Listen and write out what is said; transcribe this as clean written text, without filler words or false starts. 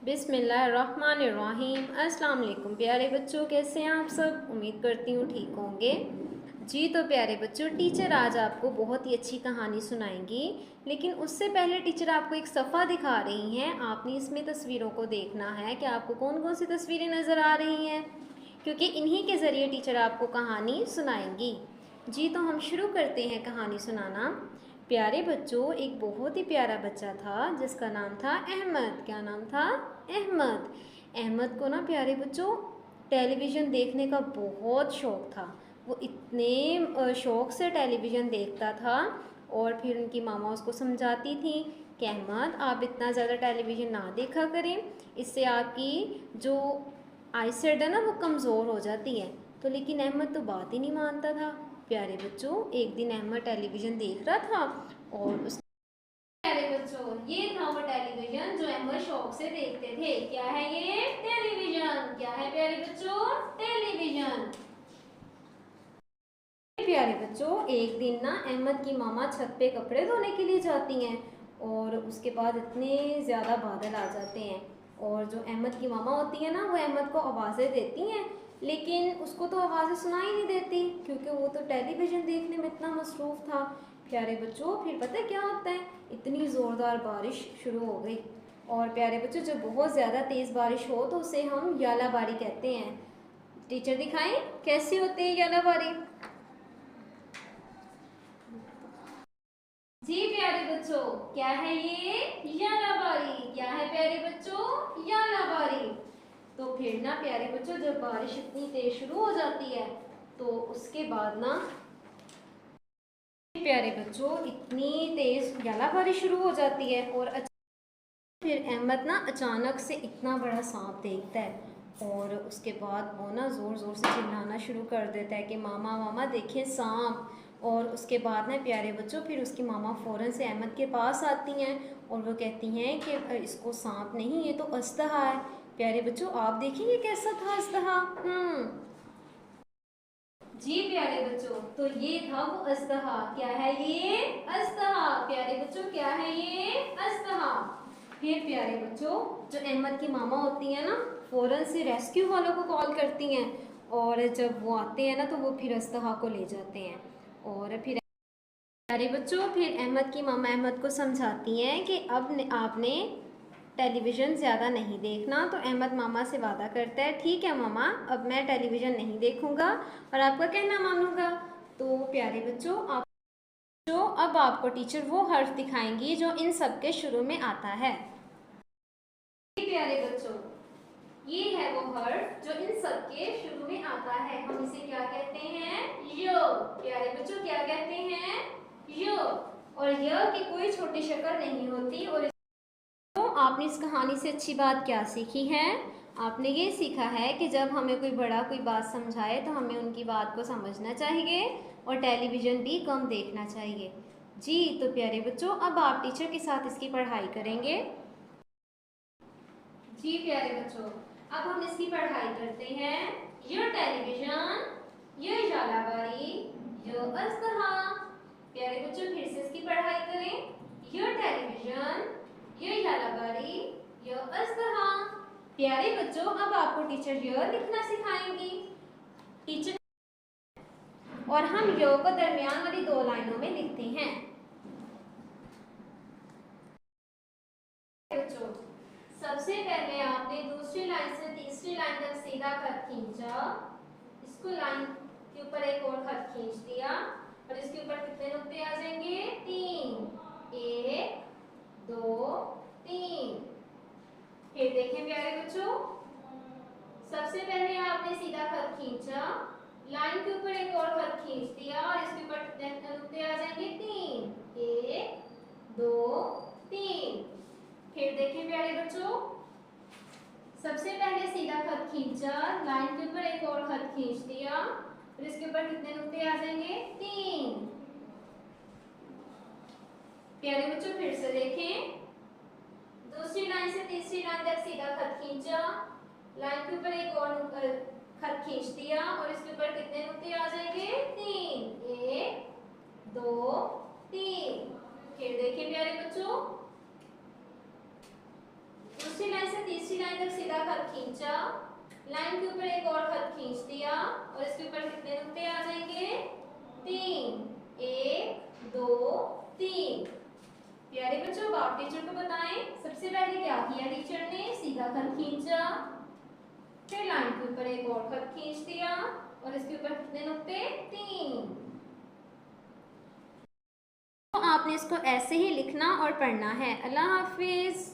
बिस्मिल्लाहिर्रहमानिर्रहीम। अस्सलाम वालेकुम प्यारे बच्चों, कैसे हैं आप सब? उम्मीद करती हूँ ठीक होंगे। जी तो प्यारे बच्चों, टीचर आज आपको बहुत ही अच्छी कहानी सुनाएंगी, लेकिन उससे पहले टीचर आपको एक सफ़ा दिखा रही हैं। आपने इसमें तस्वीरों को देखना है कि आपको कौन कौन सी तस्वीरें नज़र आ रही हैं, क्योंकि इन्हीं के ज़रिए टीचर आपको कहानी सुनाएंगी। जी तो हम शुरू करते हैं कहानी सुनाना। प्यारे बच्चों, एक बहुत ही प्यारा बच्चा था जिसका नाम था अहमद। क्या नाम था? अहमद। अहमद को ना प्यारे बच्चों टेलीविज़न देखने का बहुत शौक़ था। वो इतने शौक़ से टेलीविज़न देखता था, और फिर उनकी मामा उसको समझाती थी कि अहमद, आप इतना ज़्यादा टेलीविज़न ना देखा करें, इससे आपकी जो आईसाइट है ना वो कमज़ोर हो जाती है। तो लेकिन अहमद तो बात ही नहीं मानता था। प्यारे बच्चों, एक दिन अहमद टेलीविज़न देख रहा था और उस प्यारे बच्चों, ये था वो टेलीविज़न जो अहमद शौक से देखते थे। क्या है ये? टेलीविज़न। क्या है प्यारे बच्चों? टेलीविज़न। प्यारे बच्चों, एक दिन ना अहमद की मामा छत पे कपड़े धोने के लिए जाती हैं, और उसके बाद इतने ज़्यादा बादल आ जाते हैं, और जो अहमद की मामा होती है ना वो अहमद को आवाज़ें देती हैं, लेकिन उसको तो आवाज़ें सुनाई नहीं देती क्योंकि वो तो टेलीविज़न देखने में इतना मसरूफ़ था। प्यारे बच्चों, फिर पता है क्या होता है? इतनी ज़ोरदार बारिश शुरू हो गई। और प्यारे बच्चों, जब बहुत ज़्यादा तेज़ बारिश हो तो उसे हम यालाबारी कहते हैं। टीचर दिखाएं कैसी होती है यालाबारी। जी प्यारे बच्चों, क्या है ये? यालाबारी। क्या है प्यारे बच्चों? यालाबारी। तो फिर ना प्यारे बच्चों, जब बारिश इतनी तेज शुरू हो जाती है तो उसके बाद ना प्यारे बच्चों इतनी तेज यालाबारी शुरू हो जाती है, और फिर अहमद ना अचानक से इतना बड़ा सांप देखता है, और उसके बाद वो ना ज़ोर ज़ोर से चिल्लाना शुरू कर देता है कि मामा मामा देखें सांप। और उसके बाद ना प्यारे बच्चों, फिर उसकी मामा फ़ौरन से अहमद के पास आती हैं, और वो कहती हैं कि इसको सांप नहीं, ये तो अजदहा है। प्यारे बच्चों, आप देखेंगे कैसा था अजदहा। जी प्यारे बच्चों, तो ये था वो अजदहा। क्या है ये? अजदहा। प्यारे बच्चों, क्या है ये? अजदहा। फिर प्यारे बच्चों, जो अहमद की मामा होती हैं ना, फौरन से रेस्क्यू वालों को कॉल करती हैं, और जब वो आते हैं ना तो वो फिर अजदहा को ले जाते हैं। और फिर प्यारे बच्चों, फिर अहमद की मामा अहमद को समझाती हैं कि अब आपने टेलीविज़न ज़्यादा नहीं देखना। तो अहमद मामा से वादा करता है, ठीक है मामा, अब मैं टेलीविज़न नहीं देखूंगा और आपका कहना मानूंगा। तो प्यारे बच्चों, अब आपको टीचर वो हर्फ दिखाएंगी जो इन सब के शुरू में आता है। प्यारे बच्चों, ये है वो हर्फ जो इन सब के शुरू में आता है। हम इसे क्या कहते हैं? यो। प्यारे बच्चों, क्या कहते हैं? यो। और य की कोई छोटी शक्ल नहीं होती। और तो आपने इस कहानी से अच्छी बात क्या सीखी है? आपने ये सीखा है कि जब हमें कोई बड़ा कोई बात समझाए तो हमें उनकी बात को समझना चाहिए, और टेलीविज़न भी कम देखना चाहिए। जी तो प्यारे बच्चों, अब आप टीचर के साथ इसकी पढ़ाई करेंगे। जी प्यारे बच्चों, अब हम इसकी पढ़ाई करते हैं। ये टेलीविज़न, ये यालाबारी, ये अजदहा। प्यारे बच्चों, फिर से इसकी पढ़ाई करें। ये टेलीविज़न, ये यालाबारी, ये अजदहा। प्यारे बच्चों, अब आपको टीचर य लिखना सिखाएंगी। टीचर और हम य को दरमियान वाली दो लाइनों में लिखते हैं। बच्चों, सबसे पहले आपने दूसरी लाइन से तीसरी लाइन तक सीधा खत खींचा, इसको लाइन के ऊपर एक और खत खींच दिया, और इसके ऊपर कितने नुक्ते आ जाएंगे? 3। 1 2 3। फिर देखें प्यारे बच्चों, सबसे पहले आपने सीधा खत खींचा, लाइन के ऊपर एक और खत खींच दिया, और इसके ऊपर कितने नुक्ते आ जाएंगे? 3। 1 2 3। फिर देखिए प्यारे बच्चों, सबसे पहले सीधा खत खींचा, लाइन के ऊपर एक और खत खींच दिया, और इसके ऊपर कितने नुक्ते आ जाएंगे? 3। प्यारे बच्चों, फिर से देखें, दूसरी लाइन से तीसरी लाइन तक सीधा खत खींचा, लाइन के ऊपर एक और खत खींच दिया, और इसके ऊपर कितने नुक्ते आ जाएंगे? 3। 1 2 3। फिर देखिए प्यारे बच्चों, दूसरी लाइन से तीसरी सी लाइन तक सीधा खत खींचा, लाइन के ऊपर एक और खत खींच दिया और इसके ऊपर कितने नुक्ते आ जाएंगे? 3, 1 2 3। प्यारे बच्चों, अब आप टीचर को बताएं सबसे पहले क्या किया टीचर ने? सीधा खत खींचा, फिर लाइन के ऊपर एक और खत खींच दिया और इसके ऊपर कितने नुक्ते? 3। तो आपने इसको ऐसे ही लिखना और पढ़ना है। अल्लाह हाफिज।